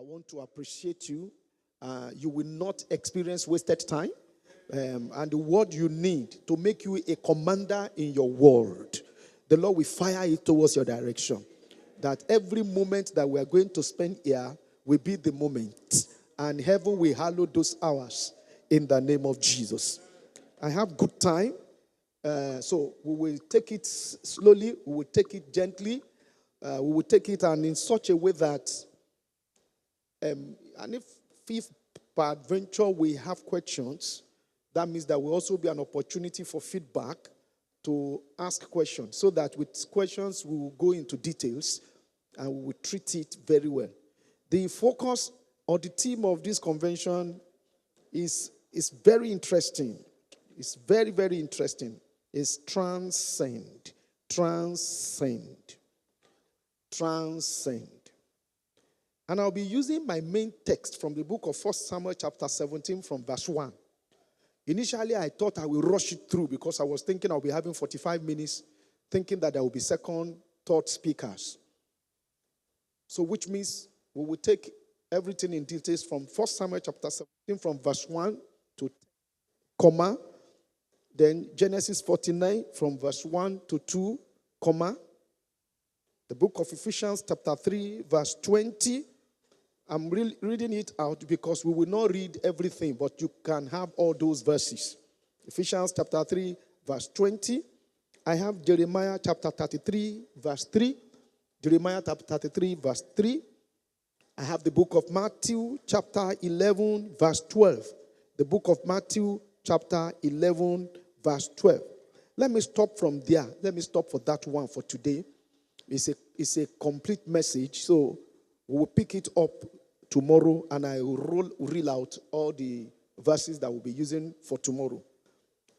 want to appreciate you. You will not experience wasted time. And the word you need to make you a commander in your world, the Lord will fire it towards your direction. That every moment that we are going to spend here will be the moment. And heaven will hallow those hours in the name of Jesus. I have good time. So we will take it slowly. We will take it gently. We will take it and in such a way that, and if per adventure we have questions, that means there will also be an opportunity for feedback to ask questions, so that with questions we will go into details and we will treat it very well. The focus or the theme of this convention is very interesting. It's very, very interesting. It's transcend. Transcend. Transcend. And I'll be using my main text from the book of 1 Samuel chapter 17 from verse 1. Initially, I thought I will rush it through because I was thinking I'll be having 45 minutes, thinking that there will be second, third speakers. So which means we will take everything in details from 1 Samuel chapter 17 from verse 1 to comma. Then Genesis 49 from verse 1 to 2, comma. The book of Ephesians chapter 3 verse 20. I'm reading it out because we will not read everything, but you can have all those verses. Ephesians chapter 3 verse 20. I have Jeremiah chapter 33 verse 3. Jeremiah chapter 33 verse 3. I have the book of Matthew chapter 11 verse 12. The book of Matthew chapter 11 verse 12. Let me stop from there. Let me stop for that one for today. It's a complete message, so we will pick it up tomorrow and I will reel out all the verses that we'll be using for tomorrow.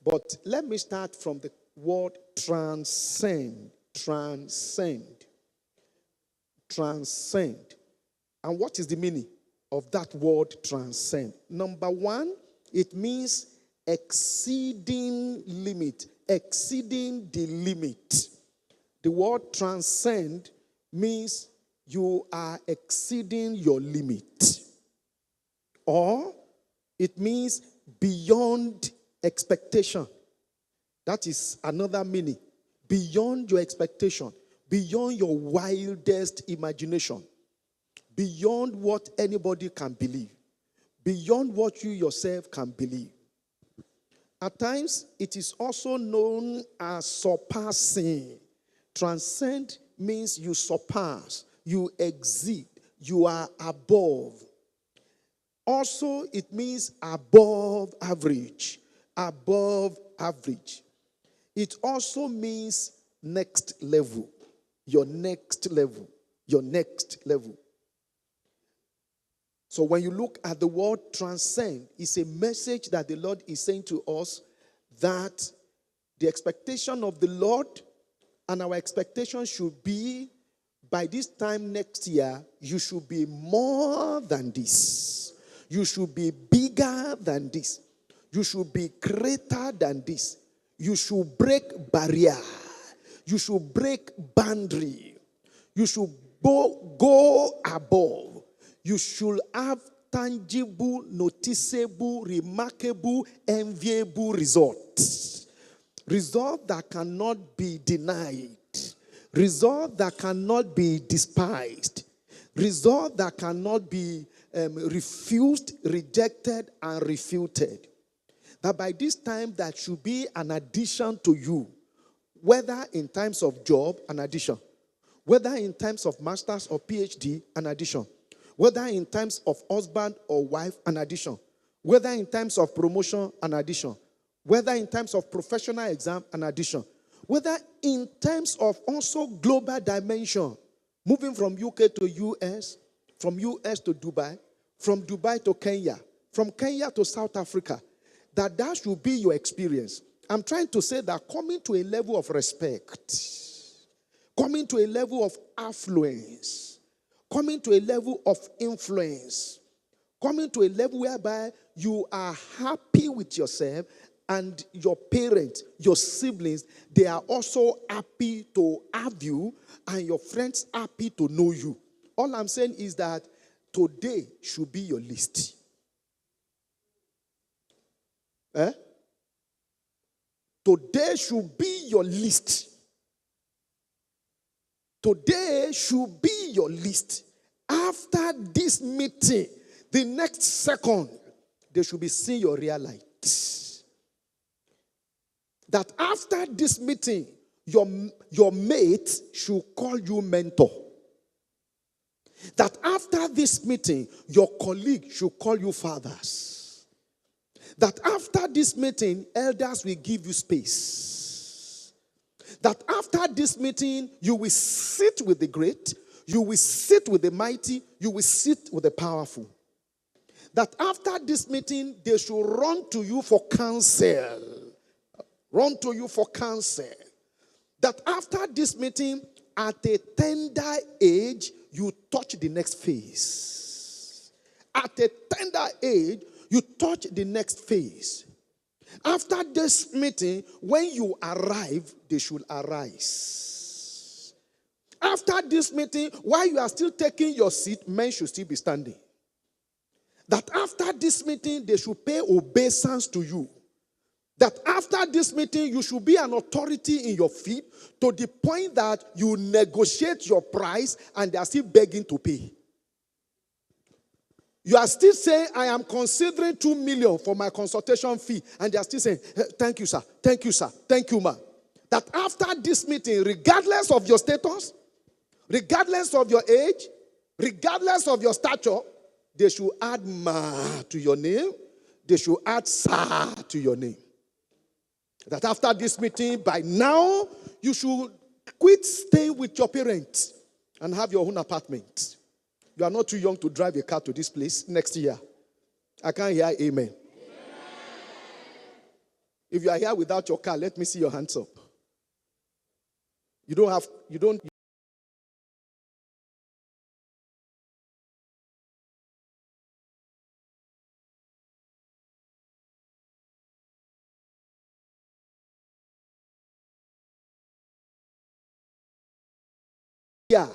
But let me start from the word transcend. Transcend. Transcend. And what is the meaning of that word transcend? Number one, it means exceeding limit. Exceeding the limit. The word transcend means you are exceeding your limit. Or it means beyond expectation. That is another meaning. Beyond your expectation. Beyond your wildest imagination. Beyond what anybody can believe. Beyond what you yourself can believe. At times, it is also known as surpassing. Transcend means you surpass, you exceed, you are above. Also, it means above average. Above average. It also means next level. Your next level. Your next level. So when you look at the word transcend, it's a message that the Lord is saying to us that the expectation of the Lord and our expectation should be by this time next year, you should be more than this. You should be bigger than this. You should be greater than this. You should break barrier. You should break boundary. You should go above. You should have tangible, noticeable, remarkable, enviable results. Results that cannot be denied. Results that cannot be despised. Results that cannot be refused, rejected, and refuted. That by this time, that should be an addition to you. Whether in times of job, an addition. Whether in times of master's or PhD, an addition. Whether in times of husband or wife, an addition. Whether in times of promotion, an addition. Whether in times of professional exam, an addition. Whether in terms of also global dimension, moving from UK to US, from US to Dubai, from Dubai to Kenya, from Kenya to South Africa, that should be your experience. I'm trying to say that coming to a level of respect, coming to a level of affluence, coming to a level of influence, coming to a level whereby you are happy with yourself and your parents, your siblings, they are also happy to have you and your friends happy to know you. All I'm saying is that today should be your list. Eh? Today should be your list. Today should be your list. After this meeting, the next second, they should be seeing your real light. That after this meeting, your mate should call you mentor. That after this meeting, your colleague should call you fathers. That after this meeting, elders will give you space. That after this meeting, you will sit with the great, you will sit with the mighty, you will sit with the powerful. That after this meeting, they should run to you for counsel. Run to you for counsel. That after this meeting, at a tender age, you touch the next phase. At a tender age, you touch the next phase. After this meeting, when you arrive, they should arise. After this meeting, while you are still taking your seat, men should still be standing. That after this meeting, they should pay obeisance to you. That after this meeting, you should be an authority in your field to the point that you negotiate your price and they are still begging to pay. You are still saying, I am considering 2 million for my consultation fee. And they are still saying, thank you, sir. Thank you, sir. Thank you, ma'am. That after this meeting, regardless of your status, regardless of your age, regardless of your stature, they should add ma to your name. They should add sir to your name. That after this meeting, by now, you should quit staying with your parents and have your own apartment. You are not too young to drive a car to this place next year. I can't hear amen. If you are here without your car, let me see your hands up. You don't. Yeah.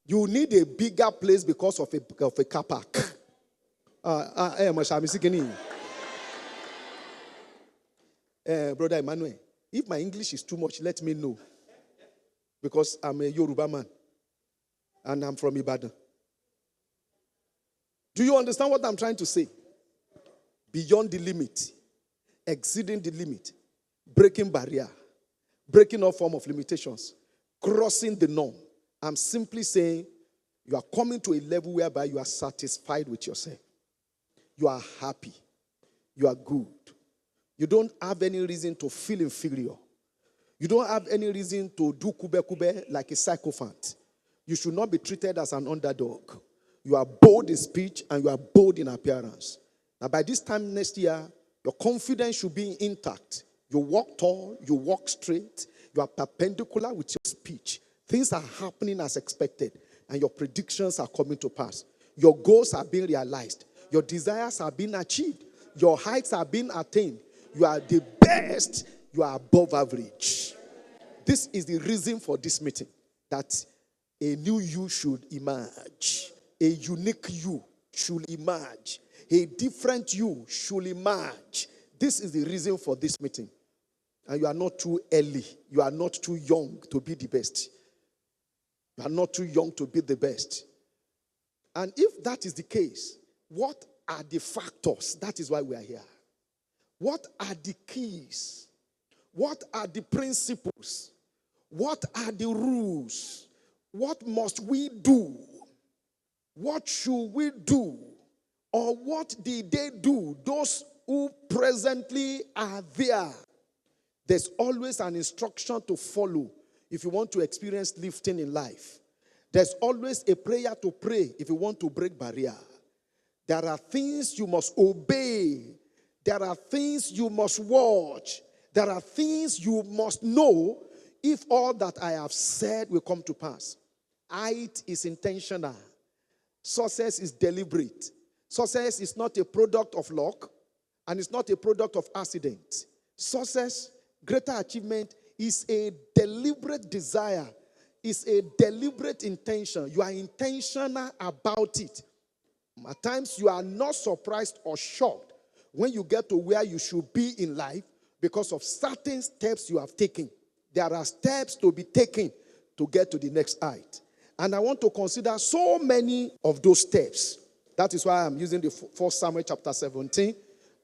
You need a bigger place because of a car park. Brother Emmanuel, if my English is too much, let me know. Because I'm a Yoruba man. And I'm from Ibadan. Do you understand what I'm trying to say? Beyond the limit. Exceeding the limit. Breaking barrier. Breaking all form of limitations. Crossing the norm. I'm simply saying you are coming to a level whereby you are satisfied with yourself. You are happy. You are good. You don't have any reason to feel inferior. You don't have any reason to do kube like a sycophant. You should not be treated as an underdog. You are bold in speech and you are bold in appearance. Now by this time next year, your confidence should be intact. You walk tall, you walk straight, you are perpendicular with your speech. Things are happening as expected, and your predictions are coming to pass. Your goals are being realized. Your desires are being achieved. Your heights are being attained. You are the best. You are above average. This is the reason for this meeting, that a new you should emerge. A unique you should emerge. A different you should emerge. This is the reason for this meeting. And you are not too early. You are not too young to be the best. You are not too young to be the best. And if that is the case, what are the factors? That is why we are here. What are the keys? What are the principles? What are the rules? What must we do? What should we do? Or what did they do? Those who presently are there. There's always an instruction to follow if you want to experience lifting in life. There's always a prayer to pray if you want to break barrier. There are things you must obey. There are things you must watch. There are things you must know if all that I have said will come to pass. Height is intentional. Success is deliberate. Success is not a product of luck, and it's not a product of accident. Success, greater achievement, is a deliberate desire. It's a deliberate intention. You are intentional about it. At times, you are not surprised or shocked when you get to where you should be in life because of certain steps you have taken. There are steps to be taken to get to the next height. And I want to consider so many of those steps. That is why I'm using the 1 Samuel chapter 17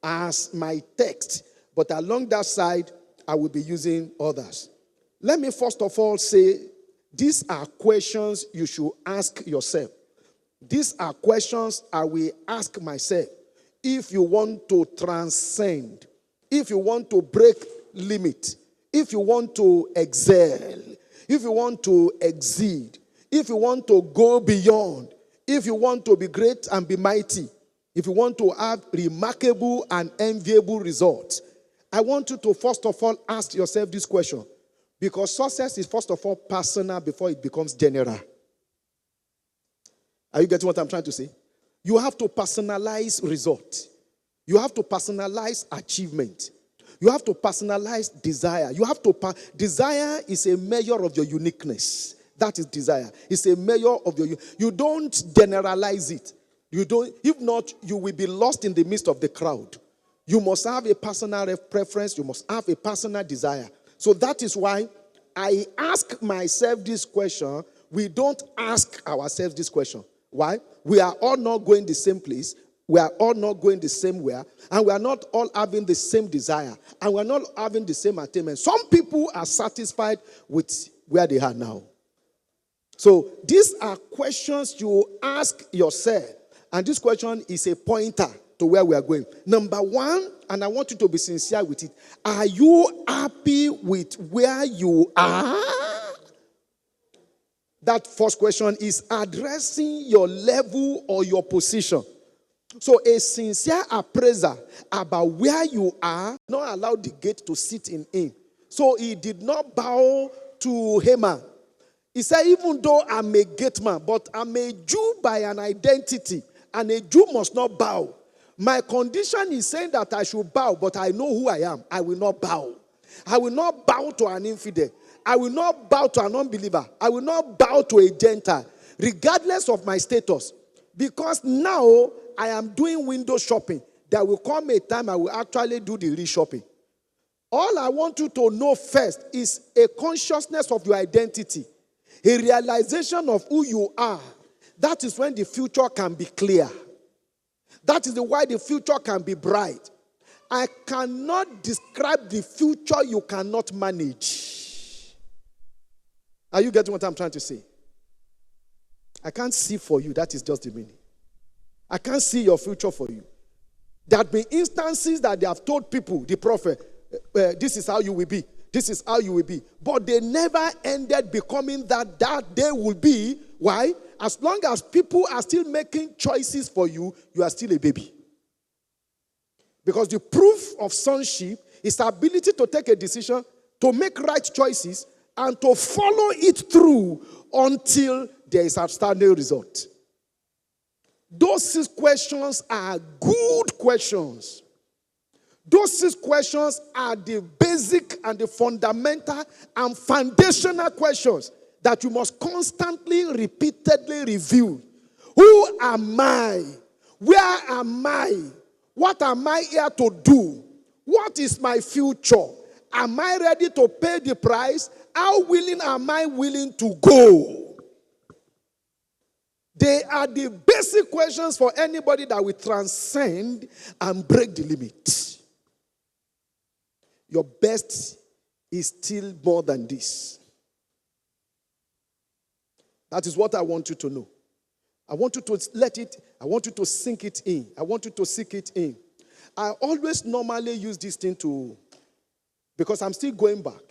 as my text. But along that side, I will be using others. Let me first of all say, these are questions you should ask yourself. These are questions I will ask myself. If you want to transcend, if you want to break limit, if you want to excel, if you want to exceed, if you want to go beyond, if you want to be great and be mighty, if you want to have remarkable and enviable results, I want you to first of all ask yourself this question. Because success is first of all personal before it becomes general. Are you getting what I'm trying to say? You have to personalize result. You have to personalize achievement. You have to personalize desire. Desire is a measure of your uniqueness. That is desire. It's a measure of your. You don't generalize it. You don't. If not, you will be lost in the midst of the crowd. You must have a personal preference. You must have a personal desire. So that is why I ask myself this question. We don't ask ourselves this question. Why? We are all not going the same place. We are all not going the same way. And we are not all having the same desire. And we are not having the same attainment. Some people are satisfied with where they are now. So these are questions you ask yourself. And this question is a pointer to where we are going. Number one, and I want you to be sincere with it. Are you happy with where you are? That first question is addressing your level or your position. So a sincere appraiser about where you are, not allow the gate to sit in him. So he did not bow to Haman. He said, even though I'm a gate man, but I'm a Jew by an identity, and a Jew must not bow. My condition is saying that I should bow, but I know who I am. I will not bow. I will not bow to an infidel. I will not bow to an unbeliever. I will not bow to a Gentile, regardless of my status. Because now I am doing window shopping. There will come a time I will actually do the re-shopping. All I want you to know first is a consciousness of your identity, a realization of who you are. That is when the future can be clear. That is why the future can be bright. I cannot describe the future you cannot manage. Are you getting what I'm trying to say? I can't see for you. That is just the meaning. I can't see your future for you. There have been instances that they have told people, the prophet, this is how you will be. This is how you will be. But they never ended becoming that they will be. Why? As long as people are still making choices for you, you are still a baby. Because the proof of sonship is the ability to take a decision, to make right choices, and to follow it through until there is outstanding result. Those 6 questions are good questions. Those 6 questions are the basic and the fundamental and foundational questions that you must constantly, repeatedly review. Who am I? Where am I? What am I here to do? What is my future? Am I ready to pay the price? How willing am I willing to go? They are the basic questions for anybody that will transcend and break the limit. Your best is still more than this. That is what I want you to know. I want you to sink it in. I want you to sink it in. I always normally use this thing because I'm still going back.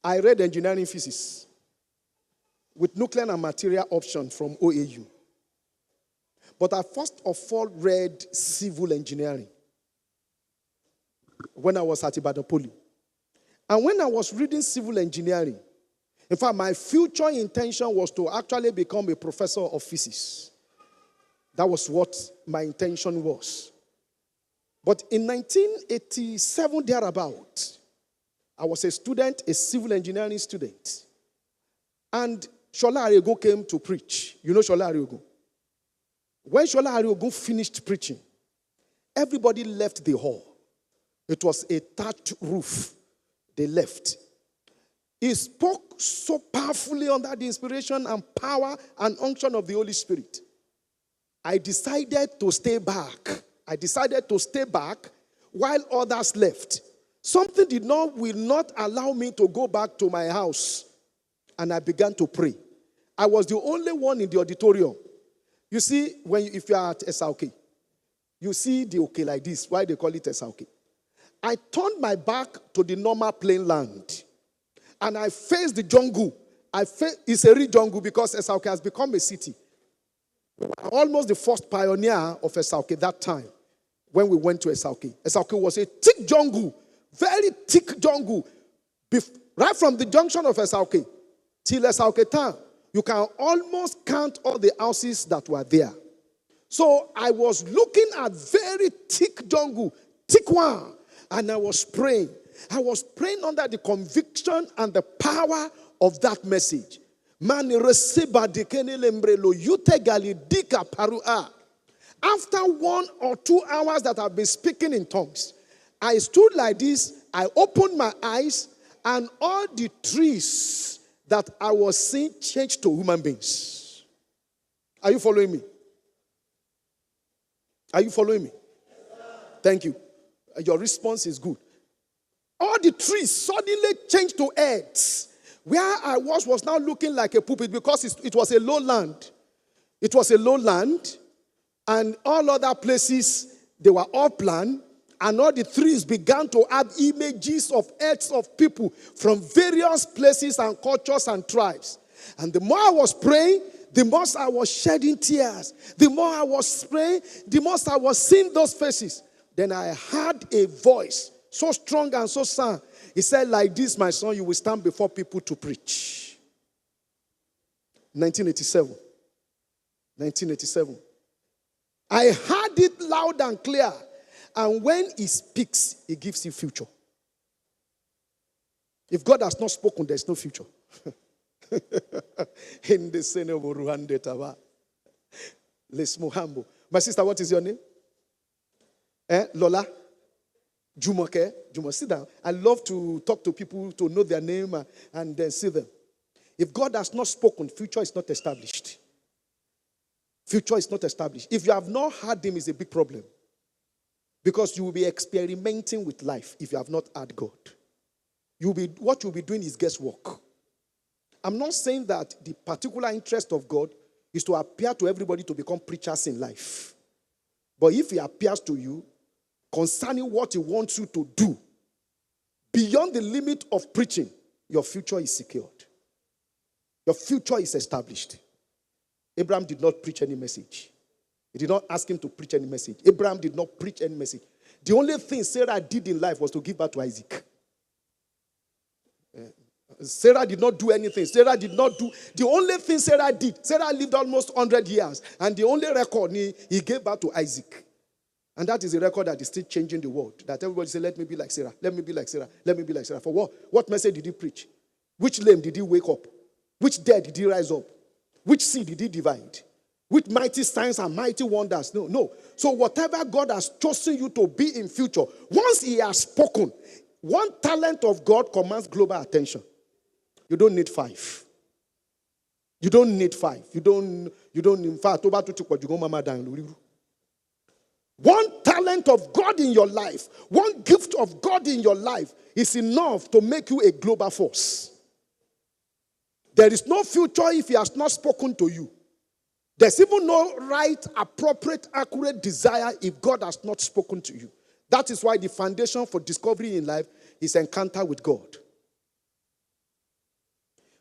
I read engineering physics with nuclear and material option from OAU. But I first of all read civil engineering when I was at Ibadan Poly. And when I was reading civil engineering, in fact, my future intention was to actually become a professor of physics. That was what my intention was. But in 1987, thereabout, I was a student, a civil engineering student. And Shola Arego came to preach. You know Shola Arego? When Shola Ariogun finished preaching, everybody left the hall. It was a thatched roof. They left. He spoke so powerfully under the inspiration and power and unction of the Holy Spirit. I decided to stay back. While others left. Something will not allow me to go back to my house. And I began to pray. I was the only one in the auditorium. You see, if you are at SRK, you see the okay like this. Why they call it SRK? I turned my back to the normal plain land. And I faced the jungle. It's a real jungle because SRK has become a city. Almost the first pioneer of SRK that time when we went to SRK. SRK was a thick jungle, very thick jungle. Right from the junction of SRK till SRK town, you can almost count all the houses that were there. So I was looking at very thick jungle, thick one, and I was praying. I was praying under the conviction and the power of that message. After 1 or 2 hours that I've been speaking in tongues, I stood like this, I opened my eyes, and all the trees that I was seeing changed to human beings. Are you following me? Are you following me? Thank you. Your response is good. All the trees suddenly changed to earth. Where I was now looking like a pulpit because it was a low land. It was a low land. And all other places, they were upland. And all the trees began to have images of earths of people from various places and cultures and tribes. And the more I was praying, the more I was shedding tears. The more I was praying, the more I was seeing those faces. Then I heard a voice, so strong and so sound. He said, like this, my son, you will stand before people to preach. 1987. I heard it loud and clear. And when he speaks, he gives you future. If God has not spoken, there's no future. In the same My sister, what is your name? Lola? Jumoke? Sit down. I love to talk to people to know their name and then see them. If God has not spoken, future is not established. Future is not established. If you have not heard him, it's a big problem. Because you will be experimenting with life if you have not heard God. What you'll be doing is guesswork. I'm not saying that the particular interest of God is to appear to everybody to become preachers in life. But if he appears to you concerning what he wants you to do, beyond the limit of preaching, your future is secured. Your future is established. Abraham did not preach any message. He did not ask him to preach any message. Abraham did not preach any message. The only thing Sarah did in life was to give birth to Isaac. Sarah did not do anything. The only thing Sarah did, Sarah lived almost 100 years. And the only record, he gave birth to Isaac. And that is a record that is still changing the world. That everybody say, let me be like Sarah. Let me be like Sarah. Let me be like Sarah. For what? What message did he preach? Which lame did he wake up? Which dead did he rise up? Which seed did he divide? Which mighty signs and mighty wonders? No. So whatever God has chosen you to be in future, once he has spoken, one talent of God commands global attention. You don't need 5. You don't need 5. You don't in fact, one talent of God in your life, one gift of God in your life is enough to make you a global force. There is no future if he has not spoken to you. There's even no right, appropriate, accurate desire if God has not spoken to you. That is why the foundation for discovery in life is encounter with God.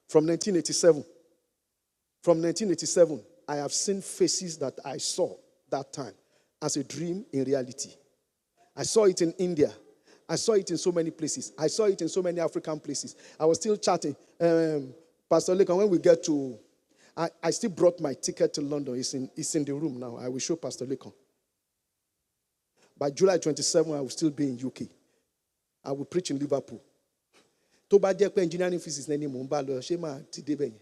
From 1987, I have seen faces that I saw that time as a dream in reality. I saw it in India. I saw it in so many places. I saw it in so many African places. I was still chatting. Pastor Yinka, when we get to... I still brought my ticket to London. It's in the room now. I will show Pastor Yinka. By July 27, I will still be in UK. I will preach in Liverpool. Tó bá jẹ́ pé engineering physics ní mò ń bá lọ ṣé máa ti débẹ̀ yẹn.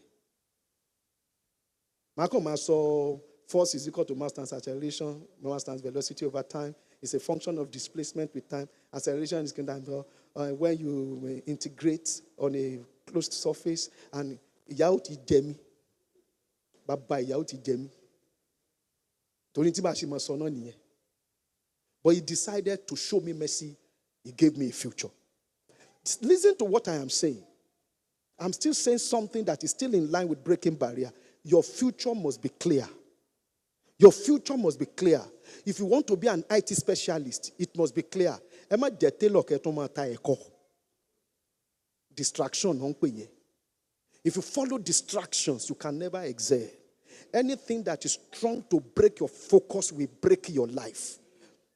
Màá kàn máa sọ Force is equal to mass times acceleration, mass times velocity over time. It's a function of displacement with time. Acceleration is when you integrate on a closed surface and yauti demi. Baba yauti demi. But he decided to show me mercy. He gave me a future. Listen to what I am saying. I'm still saying something that is still in line with breaking barrier. Your future must be clear. Your future must be clear. If you want to be an IT specialist, it must be clear. Distraction. If you follow distractions, you can never excel. Anything that is strong to break your focus will break your life.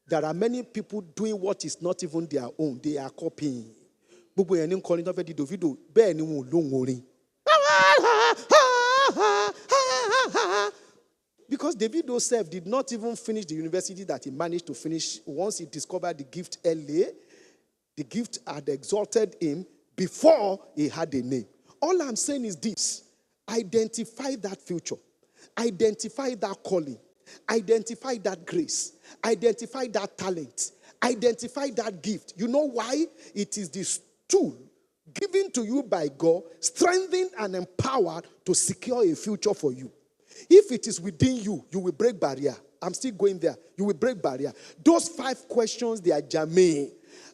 There are many people doing what is not even their own. They are copying. Because David himself did not even finish the university that he managed to finish. Once he discovered the gift early, the gift had exalted him before he had a name. All I'm saying is this: identify that future, identify that calling, identify that grace, identify that talent, identify that gift. You know why? It is this tool given to you by God, strengthened and empowered to secure a future for you. If it is within you, you will break barrier. I'm still going there. You will break barrier. Those 5 questions, they are germane.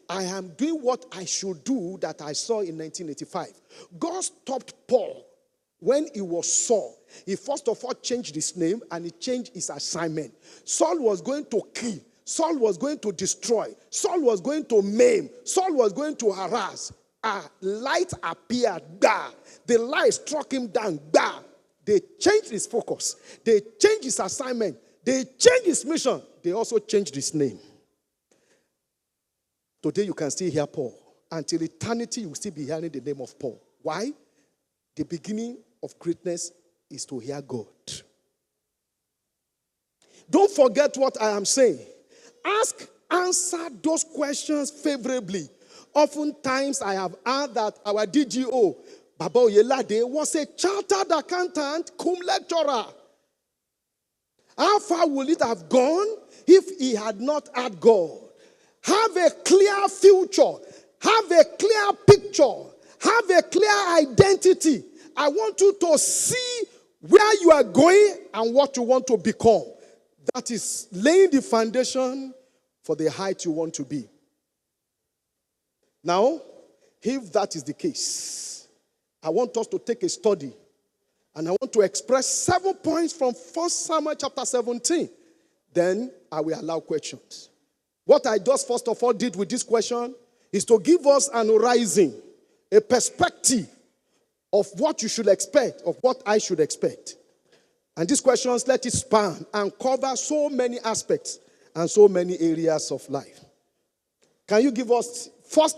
I am doing what I should do that I saw in 1985. God stopped Paul when he was Saul. He first of all changed his name and he changed his assignment. Saul was going to kill. Saul was going to destroy. Saul was going to maim. Saul was going to harass. Light appeared. Bah. The light struck him down. Bah. They changed his focus. They changed his assignment. They changed his mission. They also changed his name. Today you can still hear Paul. Until eternity you will still be hearing the name of Paul. Why? The beginning of greatness is to hear God. Don't forget what I am saying. Answer those questions favorably. Oftentimes I have heard that our DGO, Baba Oyelade, was a chartered accountant, cum lecturer. How far would it have gone if he had not had God? Have a clear future. Have a clear picture. Have a clear identity. I want you to see where you are going and what you want to become. That is laying the foundation for the height you want to be. Now, if that is the case, I want us to take a study and I want to express 7 points from 1 Samuel chapter 17. Then I will allow questions. What I just first of all did with this question is to give us an horizon, a perspective of what you should expect, of what I should expect. And these questions, let it span and cover so many aspects and so many areas of life. Can you give us 1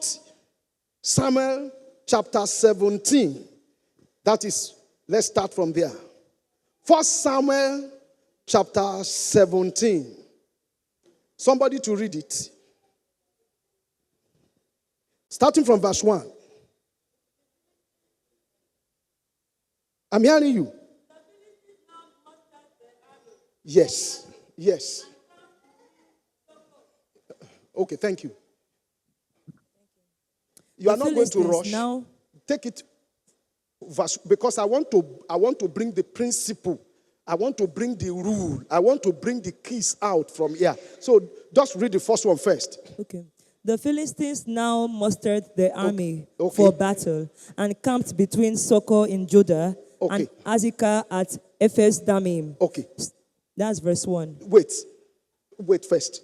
Samuel chapter 17? That is, let's start from there. 1 Samuel chapter 17. Somebody to read it. Starting from verse 1. I'm hearing you. Yes. Yes. Okay, thank you. You are not going to rush. Now. Take it because I want to bring the principle. I want to bring the rule. I want to bring the keys out from here. So just read the first one first. Okay. The Philistines now mustered their army for battle and camped between Soko in Judah and Azekah at Ephes Damim. Okay. That's verse 1. Wait first.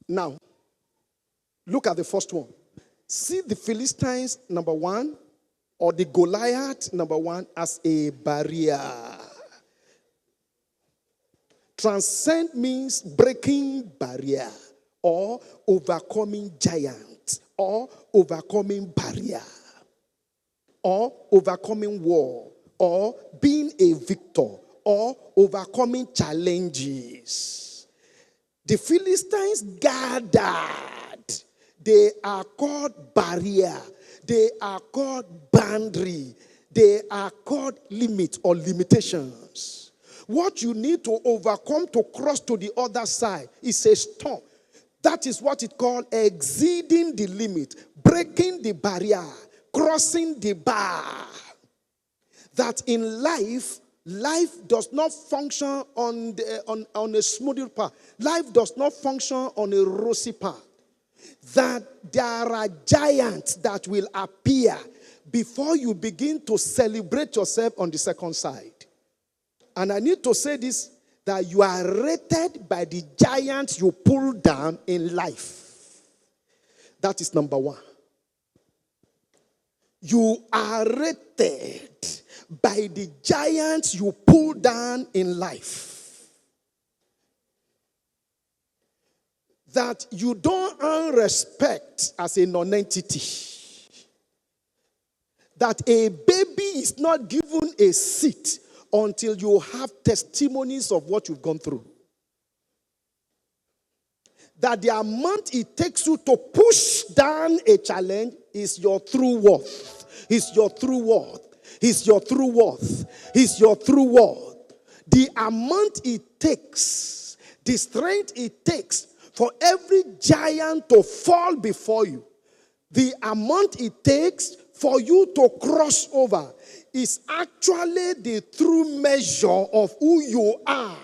Now, look at the first one. See the Philistines, number 1, or the Goliath, number 1, as a barrier. Transcend means breaking barrier or overcoming giant or overcoming barrier or overcoming war or being a victor or overcoming challenges. The Philistines gathered. They are called barrier. They are called boundary. They are called limit or limitations. What you need to overcome to cross to the other side is a storm. That is what it called exceeding the limit, breaking the barrier, crossing the bar. That in life does not function on a smooth path. Life does not function on a rosy path. That there are giants that will appear before you begin to celebrate yourself on the second side. And I need to say this, that you are rated by the giants you pull down in life. That is number one. You are rated by the giants you pull down in life. That you don't earn respect as a non-entity. That a baby is not given a seat until you have testimonies of what you've gone through. That the amount it takes you to push down a challenge is your true worth. Is your true worth. Is your true worth. Is your true worth. The amount it takes, the strength it takes for every giant to fall before you, the amount it takes for you to cross over is actually the true measure of who you are.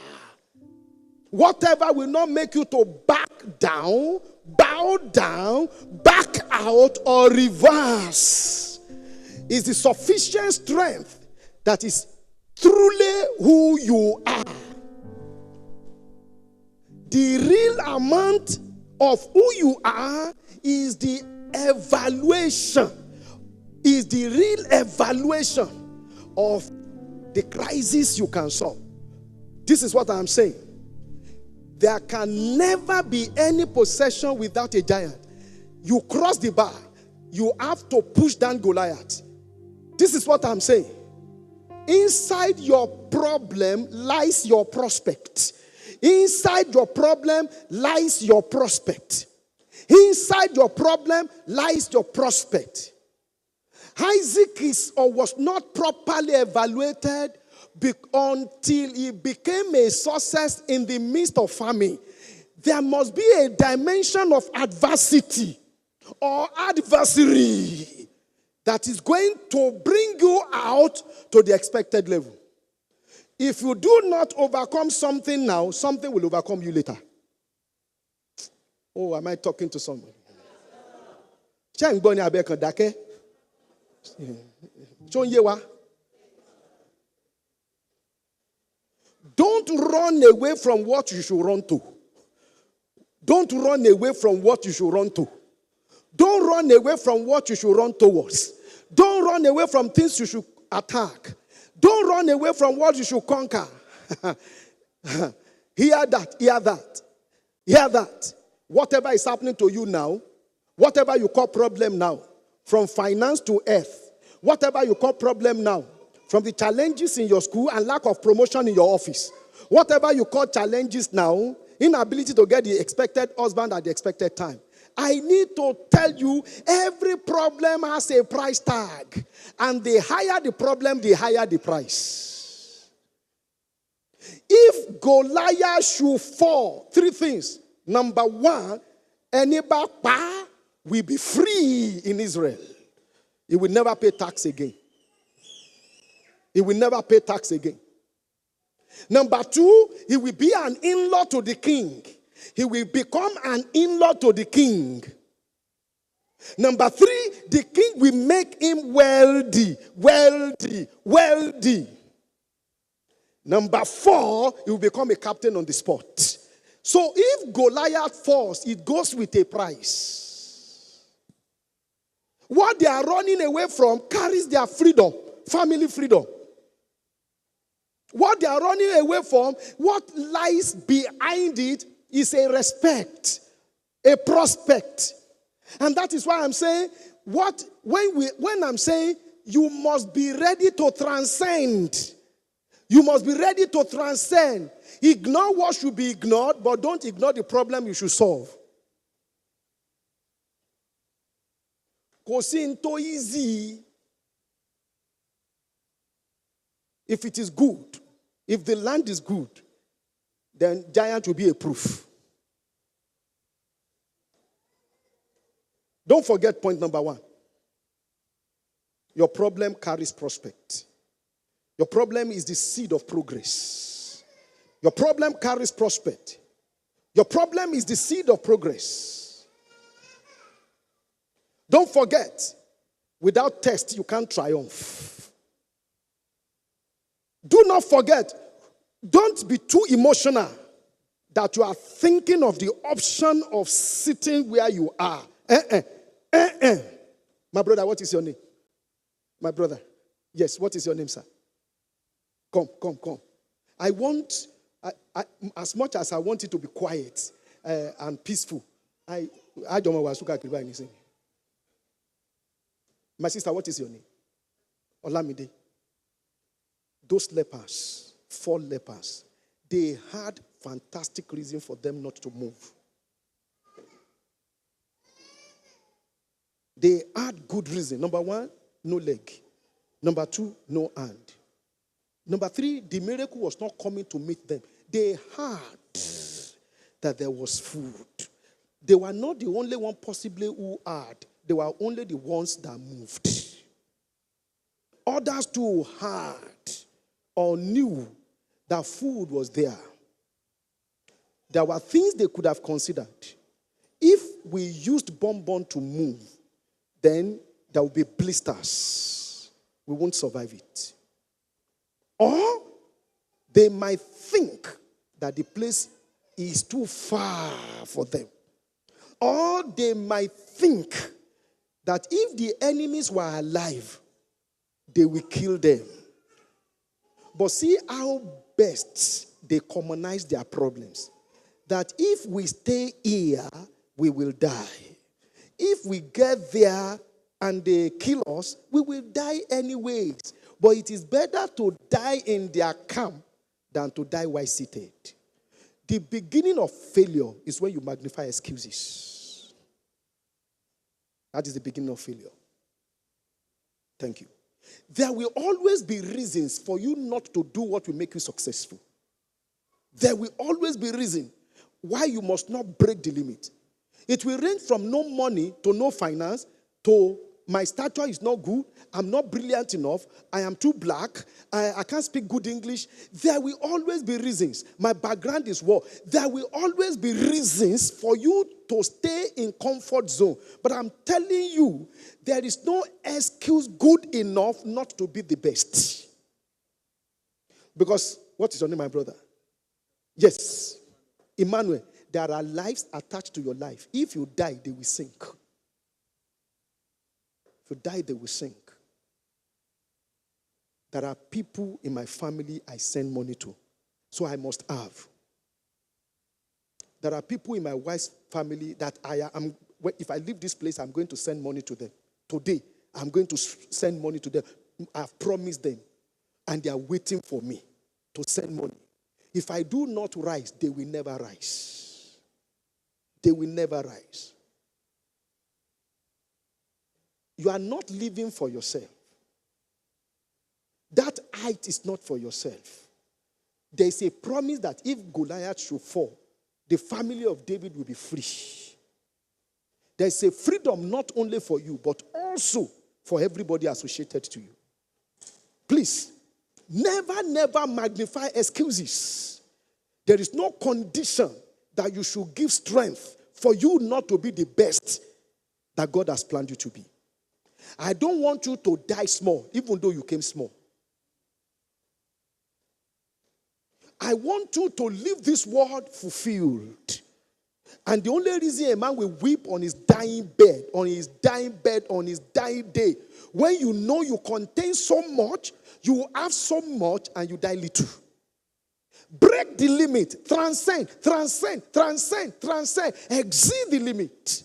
Whatever will not make you to back down, bow down, back out, or reverse is the sufficient strength that is truly who you are. The real amount of who you are is the evaluation, is the real evaluation of the crisis you can solve. This is what I'm saying. There can never be any possession without a giant. You cross the bar, you have to push down Goliath. This is what I'm saying. Inside your problem lies your prospect. Inside your problem lies your prospect. Inside your problem lies your prospect. Isaac was not properly evaluated until he became a success in the midst of famine. There must be a dimension of adversity or adversary that is going to bring you out to the expected level. If you do not overcome something now, something will overcome you later. Oh, am I talking to someone? Don't run away from what you should run to. Don't run away from what you should run to. Don't run away from what you should run towards. Don't run away from things you should attack. Don't run away from what you should conquer. Hear that, hear that, hear that. Whatever is happening to you now, whatever you call problem now, from finance to earth, whatever you call problem now, from the challenges in your school and lack of promotion in your office, whatever you call challenges now, inability to get the expected husband at the expected time, I need to tell you, every problem has a price tag. And the higher the problem, the higher the price. If Goliath should fall, three things. Number one, anybody will be free in Israel. He will never pay tax again. He will never pay tax again. Number two, he will be an in-law to the king. He will become an in-law to the king. Number three, the king will make him wealthy, wealthy, wealthy. Number four, he will become a captain on the spot. So if Goliath falls, it goes with a price. What they are running away from carries their freedom, family freedom. What they are running away from, what lies behind it, is a respect, a prospect. And that is why I'm saying, when I'm saying you must be ready to transcend. You must be ready to transcend. Ignore what should be ignored, but don't ignore the problem you should solve. Because it's so easy. If it is good, If the land is good, then giant will be a proof. Don't forget point number 1. Your problem carries prospect. Your problem is the seed of progress. Your problem carries prospect. Your problem is the seed of progress. Don't forget, without test, you can't triumph. Do not forget, don't be too emotional that you are thinking of the option of sitting where you are. My brother, what is your name? My brother. Yes, what is your name, sir? Come. I want, as much as I want it to be quiet and peaceful, I don't know what anything. My sister, what is your name? Olamide. Those lepers, 4 lepers, they had fantastic reason for them not to move. They had good reason. Number 1, no leg. Number 2, no hand. Number 3, the miracle was not coming to meet them. They heard that there was food. They were not the only one possibly who heard. They were only the ones that moved. Others too heard or knew that food was there. There were things they could have considered. If we used bonbon to move, then there will be blisters. We won't survive it. Or they might think that the place is too far for them. Or they might think that if the enemies were alive, they will kill them. But see how best they commonize their problems. That if we stay here, we will die. If we get there and they kill us, we will die anyways. But it is better to die in their camp than to die while seated. The beginning of failure is when you magnify excuses. That is the beginning of failure. Thank you. There will always be reasons for you not to do what will make you successful. There will always be reason why you must not break the limit. It will range from no money to no finance to my stature is not good, I'm not brilliant enough, I am too black, I can't speak good English. There will always be reasons. My background is war. There will always be reasons for you to stay in comfort zone. But I'm telling you, there is no excuse good enough not to be the best. Because, what is your name, my brother? Yes, Emmanuel. There are lives attached to your life. If you die, they will sink. If you die, they will sink. There are people in my family I send money to. So I must have. There are people in my wife's family that if I leave this place, I'm going to send money to them. Today, I'm going to send money to them. I've promised them. And they are waiting for me to send money. If I do not rise, they will never rise. They will never rise. You are not living for yourself. That height is not for yourself. There is a promise that if Goliath should fall, the family of David will be free. There is a freedom not only for you, but also for everybody associated to you. Please, never magnify excuses. There is no condition that you should give strength for you not to be the best that God has planned you to be. I don't want you to die small, even though you came small. I want you to leave this world fulfilled. And the only reason a man will weep on his dying bed, on his dying day, when you know you contain so much, you have so much, and you die little. Break the limit. Transcend. Exceed the limit.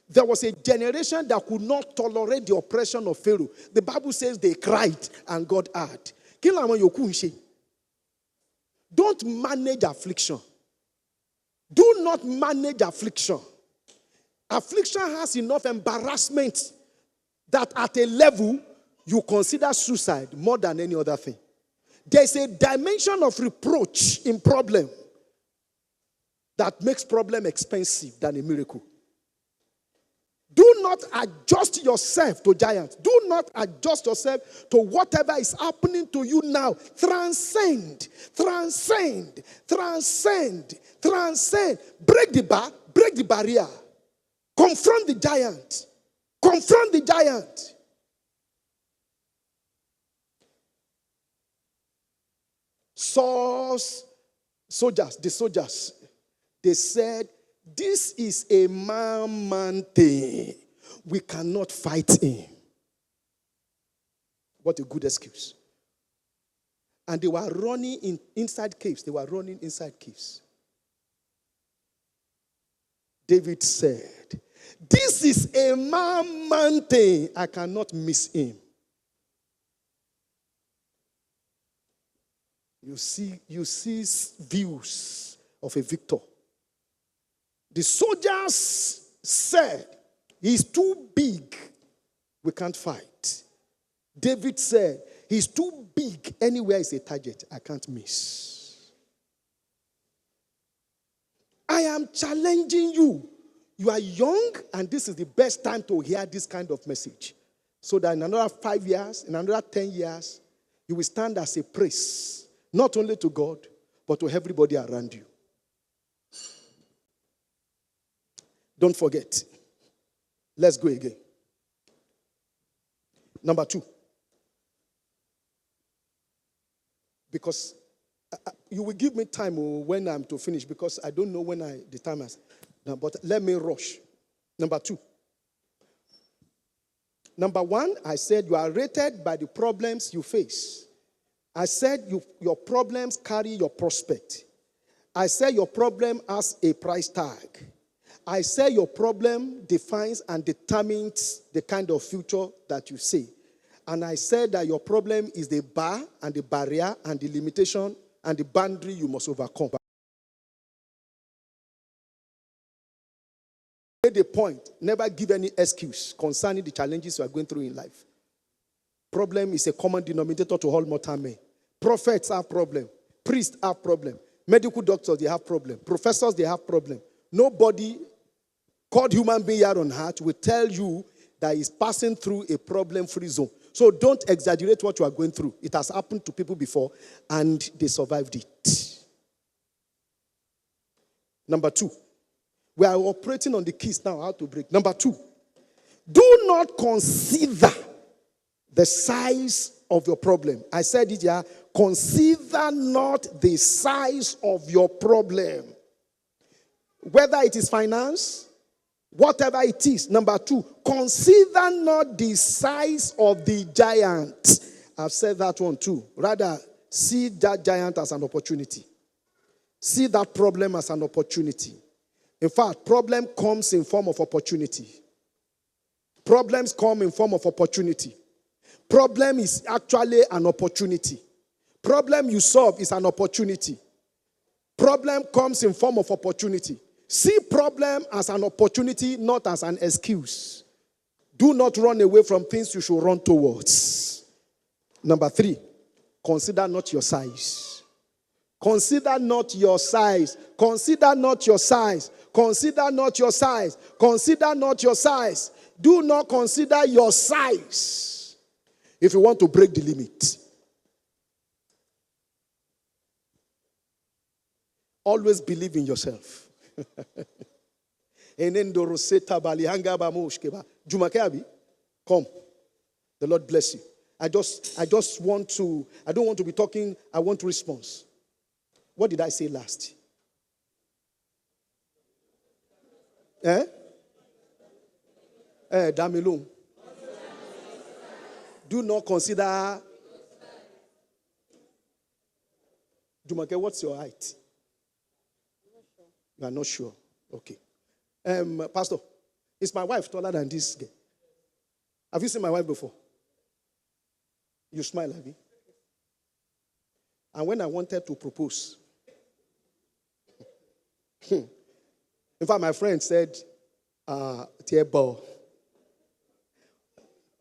There was a generation that could not tolerate the oppression of Pharaoh. The Bible says they cried and God heard. Don't manage affliction. Do not manage affliction. Affliction has enough embarrassment that at a level you consider suicide more than any other thing. There's a dimension of reproach in problem that makes problem expensive than a miracle. Do not adjust yourself to giants. Do not adjust yourself to whatever is happening to you now. Transcend, transcend, transcend, transcend. Break the bar, break the barrier. Confront the giant. Confront the giant. Saul's soldiers, the soldiers, they said, this is a man thing. We cannot fight him. What a good excuse. And they were running inside caves. They were running inside caves. David said, this is a man thing. I cannot miss him. You see views of a victor. The soldiers said, he's too big. We can't fight. David said, he's too big. Anywhere is a target. I can't miss. I am challenging you. You are young, and this is the best time to hear this kind of message. So that in another 5 years, in another 10 years, you will stand as a praise, not only to God, but to everybody around you. Don't forget. Let's go again. Number 2. Because you will give me time when I'm to finish, because I don't know when the time has. No, but let me rush. Number 2. Number 1, I said you are rated by the problems you face. I said your problems carry your prospect. I said your problem has a price tag. I say your problem defines and determines the kind of future that you see. And I said that your problem is the bar and the barrier and the limitation and the boundary you must overcome. Made a point, never give any excuse concerning the challenges you are going through in life. Problem is a common denominator to all mortal men. Prophets have problem. Priests have problem. Medical doctors, they have problem. Professors, they have problem. Nobody called human being here on earth will tell you that he's passing through a problem-free zone. So don't exaggerate what you are going through. It has happened to people before, and they survived it. Number 2. We are operating on the keys now, how to break. Number 2. Do not consider the size of your problem. I said it here. Consider not the size of your problem. Whether it is finance, whatever it is. Number 2, consider not the size of the giant. I've said that one too. Rather, see that giant as an opportunity. See that problem as an opportunity. In fact, problem comes in form of opportunity. Problems come in form of opportunity. Problem is actually an opportunity. Problem you solve is an opportunity. Problem comes in form of opportunity. See problem as an opportunity, not as an excuse. Do not run away from things you should run towards. Number 3, consider not your size. Consider not your size. Consider not your size. Consider not your size. Consider not your size. Do not consider your size if you want to break the limit. Always believe in yourself. Come. The Lord bless you. I don't want to be talking, I want response. What did I say last? Damilum. Do not consider. Jumake, what's your height? You are not sure. Okay. Pastor, is my wife taller than this girl? Have you seen my wife before? You smile, have you? And when I wanted to propose, in fact, my friend said, Tiebo.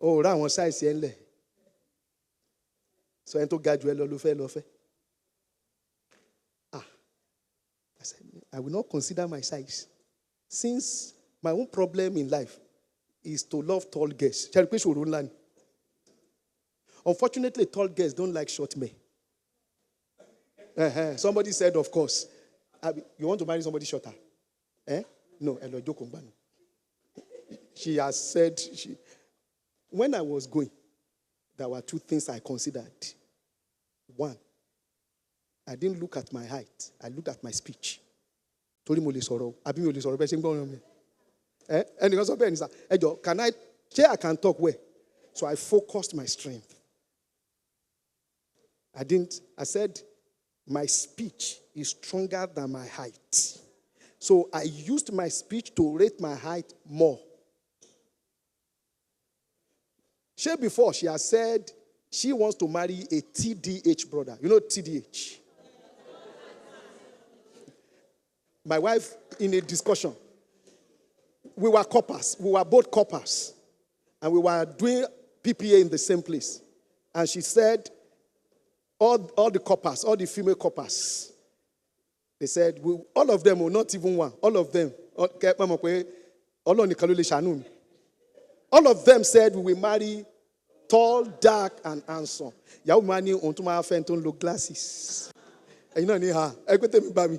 Oh, that one size. So I told God, I said, I will not consider my size. Since my own problem in life is to love tall girls. Unfortunately, tall girls don't like short men. Somebody said, of course. You want to marry somebody shorter? No, she has said, when I was going, there were two things I considered. One, I didn't look at my height. I looked at my speech. Can I can talk well? So I focused my strength. I said, my speech is stronger than my height. So I used my speech to rate my height more. Before, she has said she wants to marry a TDH brother. You know TDH? My wife, in a discussion, we were coppers. We were both coppers. And we were doing PPA in the same place. And she said, all the coppers, all the female coppers, they said, all of them, or not even one, all of them, all of them said we will marry tall, dark, and handsome. Yahoo money on to my friend don't look glasses. And you know, I go tell me about me.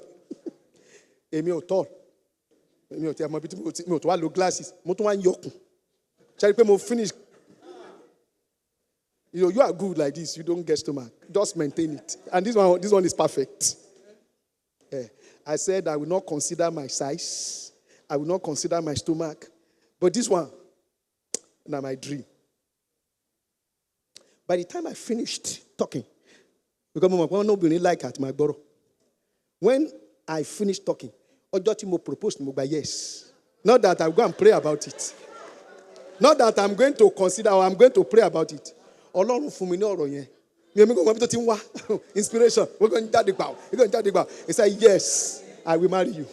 Emi tall. Emi tell my bit me to look glasses. Mo to wan yoku. Chari pe mo finish. You are good like this. You don't get stomach. Just maintain it. And this one is perfect. I said I will not consider my size. I will not consider my stomach. But this one, now my dream. By the time I finished talking, because nobody like at my borrow. When I finished talking, Ojotimo proposed to me by yes. Not that I'm going to pray about it. Not that I'm going to consider or I'm going to pray about it. Ọlọ́run fún mi ní ọ̀rọ̀ yẹn. Inspiration. We're going to jáde gbà. We're going to jáde gbà. He said, yes, I will marry you.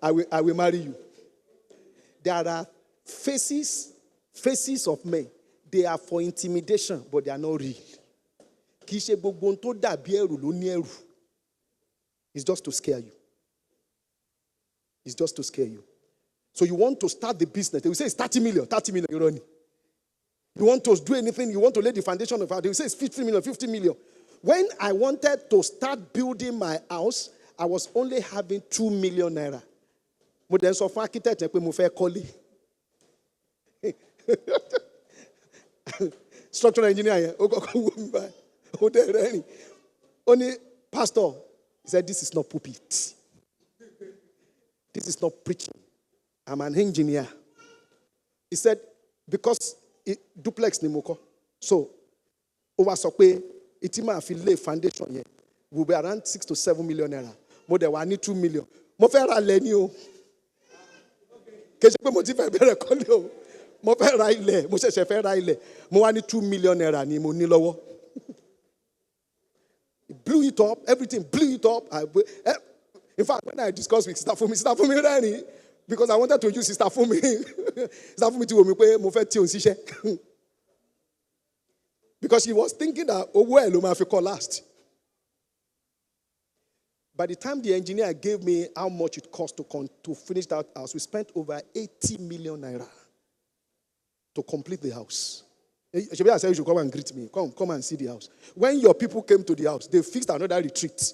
I will marry you. There are faces of men. They are for intimidation, but they are not real. Kì í ṣe gbogbo ohun tó dàbí ẹ̀rù ló ní ẹ̀rù. It's just to scare you. It's just to scare you. So you want to start the business. They will say it's 30 million. 30 million, you're running. You want to do anything, you want to lay the foundation of it. They will say it's 50 million, 50 million. When I wanted to start building my house, I was only having 2 million naira. Mo den sọ fún architect pé mo fẹ́ kọ́lé. Structural engineer, only pastor, he said, this is not pulpit. This is not preaching. I'm an engineer. He said, because duplex ni moko. So, over sokwe, itima fi lay foundation here will be around 6 to 7 million naira. Mo de wa ni 2 million. Mo fẹ́ ra ilẹ̀ ni o. Ke se pe mo ti fẹ́ bẹ̀rẹ̀ kọ́lé o. Mo fẹ́ ra ilẹ̀, mo ṣẹ̀ṣẹ̀ fẹ́ ra ilẹ̀. Mo wá ní 2 million naira ni mo ní lọ́wọ́. Blew it up, everything blew it up. In fact, when I discussed with Sister Fumi Rani, because I wanted to use Sister Fumi to me pé mo fẹ́ tí òun ṣiṣẹ́. Because she was thinking that owó ẹ̀ ló máa fi kọ́ last. By the time the engineer gave me how much it cost to finish that house, we spent over 80 million naira to complete the house. I said, you should come and greet me. Come and see the house. When your people came to the house, they fixed another retreat.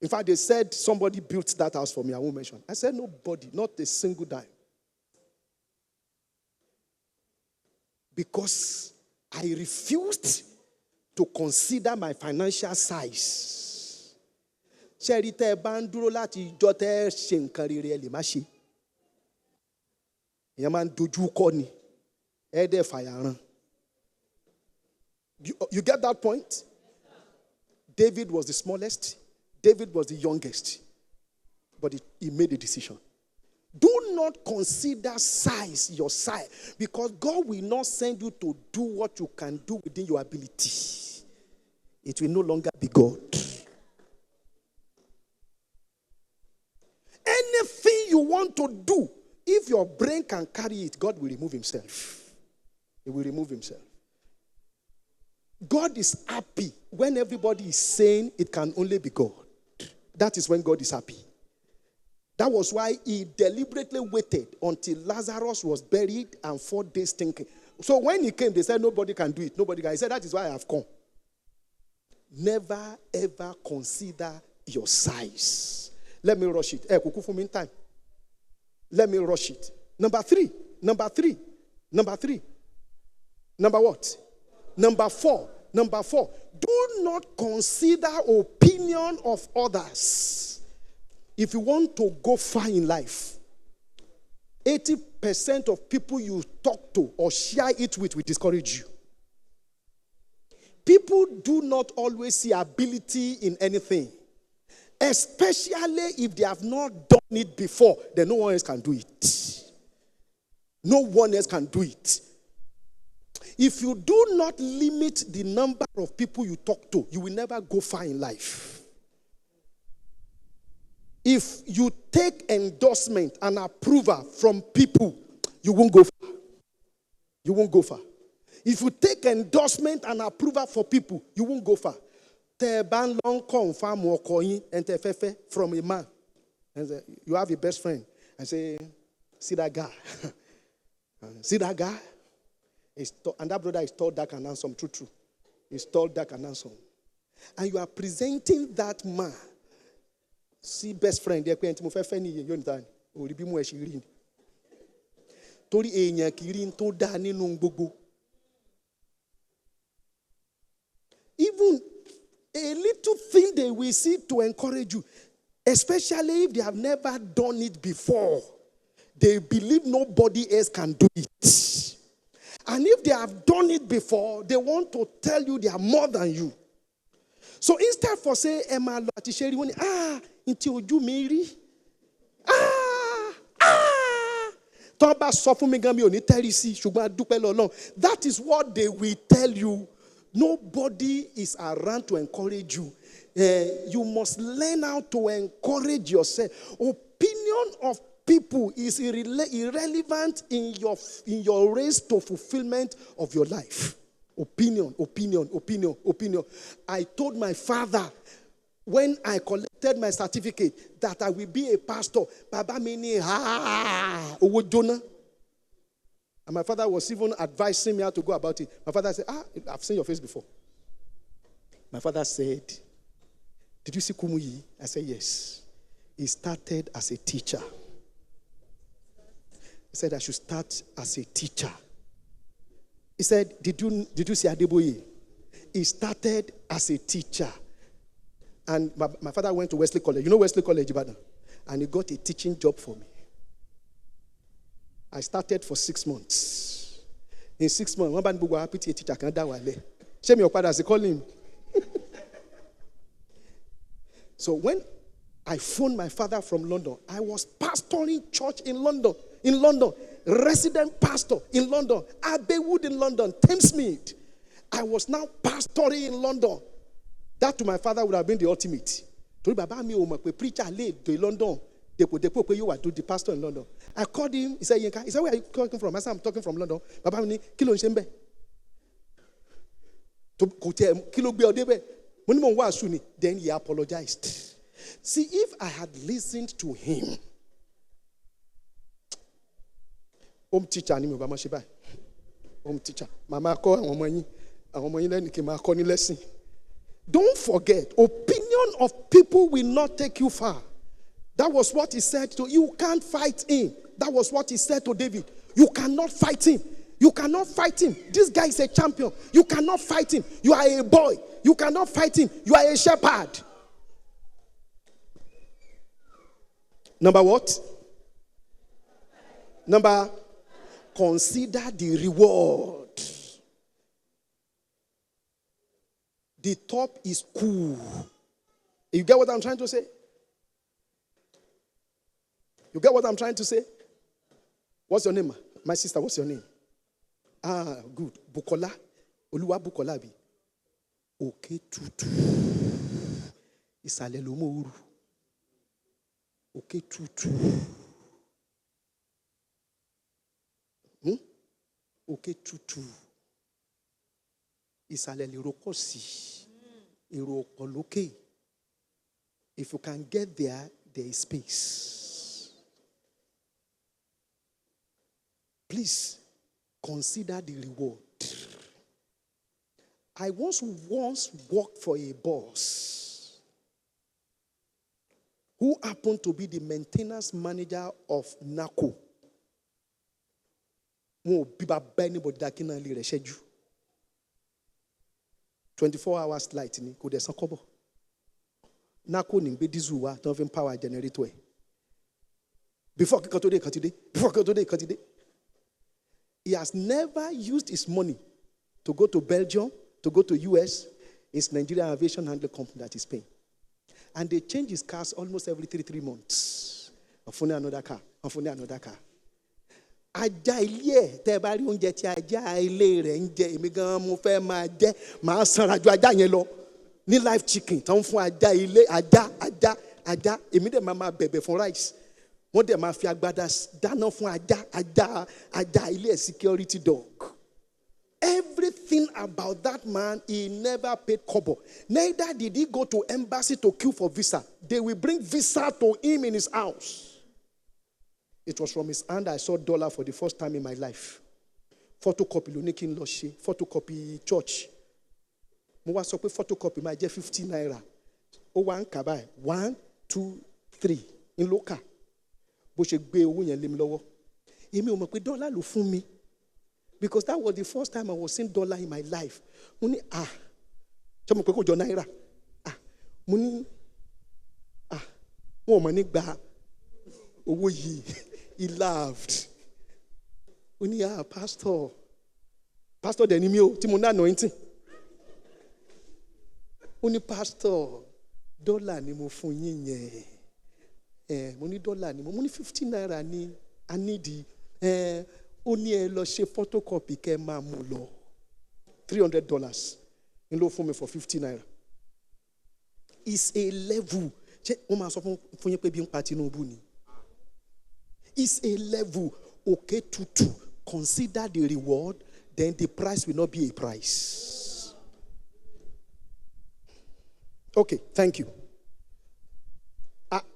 In fact, they said somebody built that house for me. I won't mention. I said, nobody, not a single dime. Because I refused to consider my financial size. You get that point? David was the smallest. David was the youngest. But he made a decision. Do not consider size your size. Because God will not send you to do what you can do within your ability. It will no longer be God. Anything you want to do, if your brain can carry it, God will remove himself. He will remove himself. God is happy when everybody is saying it can only be God. That is when God is happy. That was why he deliberately waited until Lazarus was buried and 4 days thinking. So when he came, they said nobody can do it. Nobody can. He said, that is why I have come. Never ever consider your size. Let me rush it. Kuku for me time. Let me rush it. Number three. Number what? Number four. Do not consider opinion of others. If you want to go far in life, 80% of people you talk to or share it with will discourage you. People do not always see ability in anything, especially if they have not done it before. Then no one else can do it. No one else can do it. If you do not limit the number of people you talk to, you will never go far in life. If you take endorsement and approval from people, you won't go far. You won't go far. If you take endorsement and approval for people, you won't go far. From a man. And you have a best friend and say, see that guy. See that guy? And that brother is tall, dark, and handsome. True. He's tall, dark, and handsome. And you are presenting that man. See best friend, they're going to move a fanny, you understand? Or be more she read. Tori enya kirin to dani nung bubu. Even a little thing they will see to encourage you, especially if they have never done it before. They believe nobody else can do it. And if they have done it before, they want to tell you they are more than you. So instead for say, Emma Latisheri, into ojú mi rí. Toba sọ fún mi gan mi ò ní tẹ́rí sí ṣùgbọ́n a dúpẹ́ lọ́lọ́run. That is what they will tell you. Nobody is around to encourage you. You must learn how to encourage yourself. Opinion of people is irrelevant in your race to fulfillment of your life. Opinion. I told my father when I collected my certificate that I will be a pastor. Baba mini owo Jonah. And my father was even advising me how to go about it. My father said, I've seen your face before. My father said, did you see Kumuyi? I said, yes. He started as a teacher. He said I should start as a teacher. He said, did you see Adeboye? He started as a teacher. And my father went to Wesley College. You know Wesley College, Ibadan? And he got a teaching job for me. I started for 6 months. In 6 months, one man who was a teacher can die. Shame your father, as they call him. So when I phoned my father from London, I was pastoring church in London, resident pastor in London, Abbeywood in London, Thamesmead. I was now pastoring in London. That to my father would have been the ultimate. To Baba mi o mo pe preacher late to London. Depo you are do the pastor in London. I called him. He said, Yinka. He said, where are you talking from? I said, I'm talking from London. Baba mi ni kilo nsembe. To kilo gbe odebe. Mo ni mo wa asu ni. Then he apologized. See, if I had listened to him, home teacher ni mo ba mo se báyìí. Home teacher. Mama ko àwọn ọmọ yín lẹ́nu kí n máa kọ́ ní lesson. Don't forget, opinion of people will not take you far. That was what he said to you. Can't fight him. That was what he said to David. You cannot fight him. You cannot fight him. This guy is a champion. You cannot fight him. You are a boy. You cannot fight him. You are a shepherd. Number what? Number, consider the reward. The top is cool. You get what I'm trying to say? You get what I'm trying to say? What's your name? My sister, what's your name? Good. Bukola. Oluwa Bukola bi. Okay, tutu. Isale lomo uru. Okay, tutu. Okay, tutu. ìsàlẹ̀ lè roko sí, èrò ọ̀pọ̀ lókè. If you can get there, there is space. Please consider the reward. I once worked for a boss who happened to be the maintenance manager of NACO. 24 hours light ni kò dẹ̀ san kọ́bọ̀. NACO ní gbé diesel wá tó ń fi power generator ẹ̀. Before kíkan tó dé ìkan ti dé. He has never used his money to go to Belgium, to go to US. It's Nigerian Aviation Handling Company that is paying. And they change his cars almost every 3 months. Ọ̀fun another car. Ajá ilé ẹ̀ tẹ́ bá rí oúnjẹ tí ajá ilé rẹ̀ ń jẹ èmi gan mo fẹ́ máa jẹ máa sanra ju ajá yẹn lọ ní live chicken tó ń fún ajá ilé ajá èmi dẹ̀ máa bẹ̀bẹ̀ fún rice wọ́n dẹ̀ máa fi agbada dáná fún ajá ilé ẹ̀ security dog. Everything about that man, he never paid kobo. Neither did he go to embassy to queue for visa. They will bring visa to him in his house. It was from his hand I saw dollar for the first time in my life. Photocopy lonikin loshe, photocopy church. Mo wá sọ pé photocopy máa jẹ́ 50 naira. Ó wá ń kà báyìí 1, 2, 3 in local. Bó ṣe gbé owó yẹn lé mi lọ́wọ́. Èmi ò mọ̀ pé dollar ló fún mi. Because that was the first time I was seeing dollar in my life. Mo ní ṣé mo pé kò jọ náírà? Mo ní wọn ò mọ̀ nígbà owó yìí. He laughed. Ó ní pastor dẹ̀ ni mí o tí mo ní anointing. Ó ní pastor dollar ni mo fún yín yẹn. Mo ní dollar ni mo ní 15 naira ni I need. Ó ní ẹ lọ ṣe photocopy kẹ́ máa mú lọ. $300 ń lọ fún mi for 50 naira. It's a level. Ṣé wọ́n máa sọ fún yín pé bí ń pa Tinubu ni? It's a level. Okay, tutu. Consider the reward, then the price will not be a price. Okay, thank you.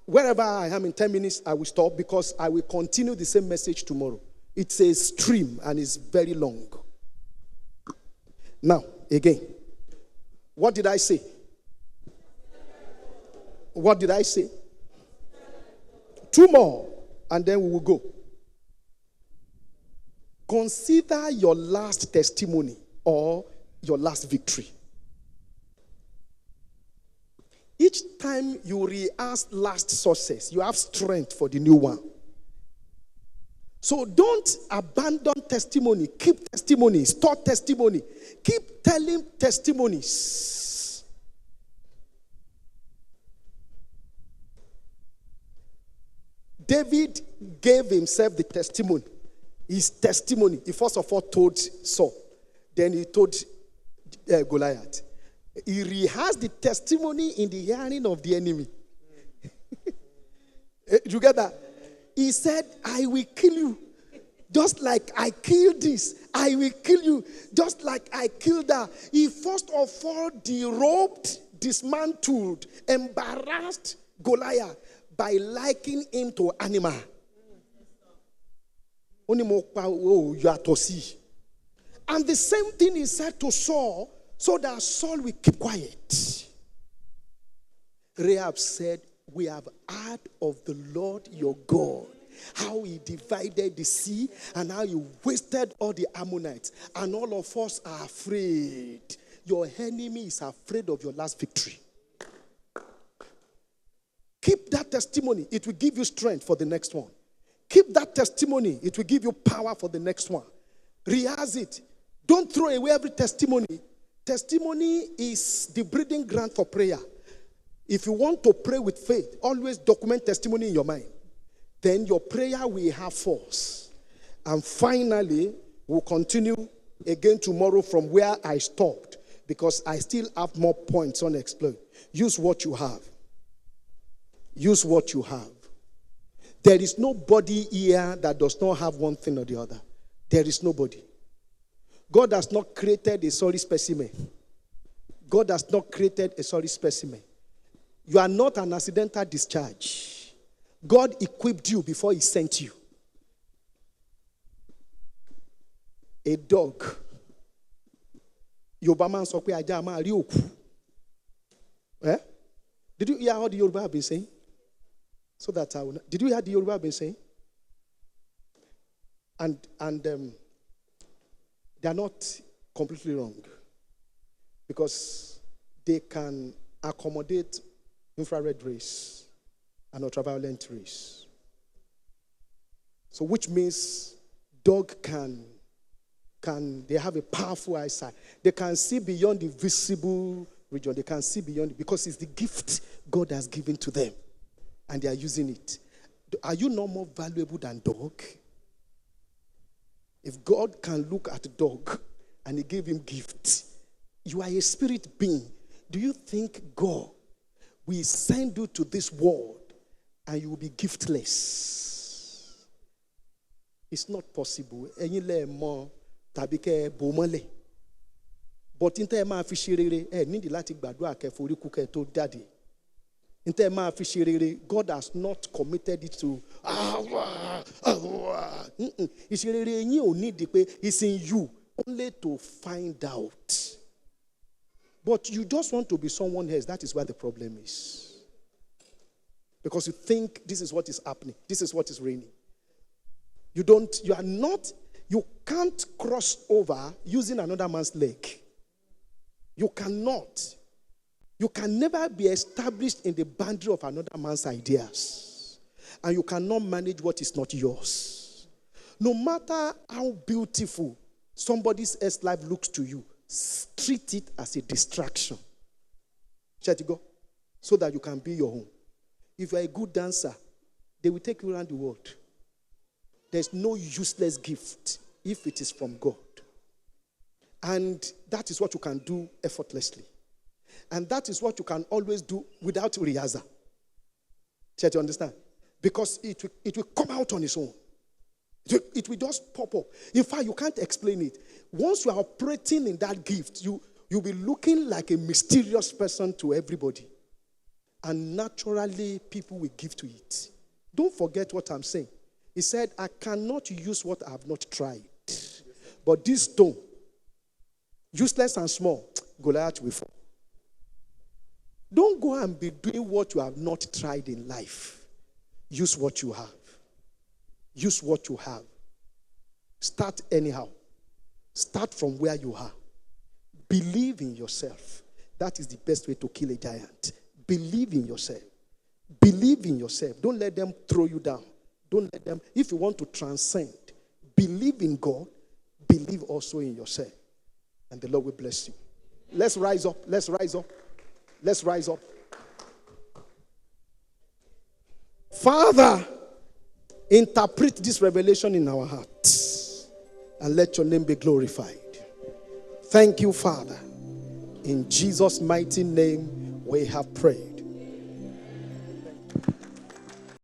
Wherever I am in 10 minutes, I will stop because I will continue the same message tomorrow. It's a stream and it's very long. Now, again, what did I say? What did I say? 2 more, and then we will go. Consider your last testimony or your last victory. Each time you rehearse last success, you have strength for the new one. So don't abandon testimony. Keep testimony. Store testimony. Keep telling testimonies. David gave himself the testimony. His testimony. He first of all told Saul. Then he told Goliath. He rehearsed the testimony in the hearing of the enemy. You get that? He said, I will kill you. Just like I killed this. I will kill you. Just like I killed that. He first of all derobed, dismantled, embarrassed Goliath by likening him to animal. And the same thing he said to Saul, so that Saul will keep quiet. Rahab said, we have heard of the Lord your God, how he divided the sea and how he wasted all the Ammonites. And all of us are afraid. Your enemy is afraid of your last victory. Keep that testimony. It will give you strength for the next one. Keep that testimony. It will give you power for the next one. Rehearse it. Don't throw away every testimony. Testimony is the breeding ground for prayer. If you want to pray with faith, always document testimony in your mind. Then your prayer will have force. And finally, we'll continue again tomorrow from where I stopped, because I still have more points unexplored. Use what you have. Use what you have. There is nobody here that does not have one thing or the other. There is nobody. God has not created a sorry specimen. God has not created a sorry specimen. You are not an accidental discharge. God equipped you before he sent you. A dog. Yoruba man sọ pé ajá máa rí òkú. Did you hear how the Yoruba have been saying? So that I will not. Did you hear the Yoruba have been saying? And they are not completely wrong. Because they can accommodate infrared rays and ultraviolet rays. So which means dog they have a powerful eyesight. They can see beyond the visible region. They can see beyond it because it's the gift God has given to them. And they are using it. Are you not more valuable than dog? If God can look at a dog and he gave him gifts, you are a spirit being. Do you think God will send you to this world and you will be giftless? It's not possible. But in time ma fi ṣerere need láti gbàdúrà kẹ́ forí kú kẹ́ tó jáde. In time ma fi ṣerere, God has not committed it to ìṣerere yín ò ní di pé it's in you only to find out. But you just want to be someone else. That is where the problem is. Because you think this is what is happening. This is what is reigning. You can't cross over using another man's leg. You cannot. You can never be established in the boundary of another man's ideas. And you cannot manage what is not yours. No matter how beautiful somebody else's life looks to you, treat it as a distraction. Shall you go? So that you can be your own. If you are a good dancer, they will take you around the world. There's no useless gift if it is from God. And that is what you can do effortlessly. And that is what you can always do without rehearsal. Shall you understand? Because it will come out on its own. It will just pop up. In fact, you can't explain it. Once you are operating in that gift, you'll be looking like a mysterious person to everybody. And naturally, people will give to it. Don't forget what I'm saying. He said, I cannot use what I have not tried. But this stone, useless and small, Goliath will fall. Don't go and be doing what you have not tried in life. Use what you have. Use what you have. Start anyhow. Start from where you are. Believe in yourself. That is the best way to kill a giant. Believe in yourself. Believe in yourself. Don't let them throw you down. Don't let them. If you want to transcend, believe in God. Believe also in yourself. And the Lord will bless you. Let's rise up. Let's rise up. Let's rise up. Father, interpret this revelation in our hearts and let your name be glorified. Thank you, Father. In Jesus' mighty name we have prayed.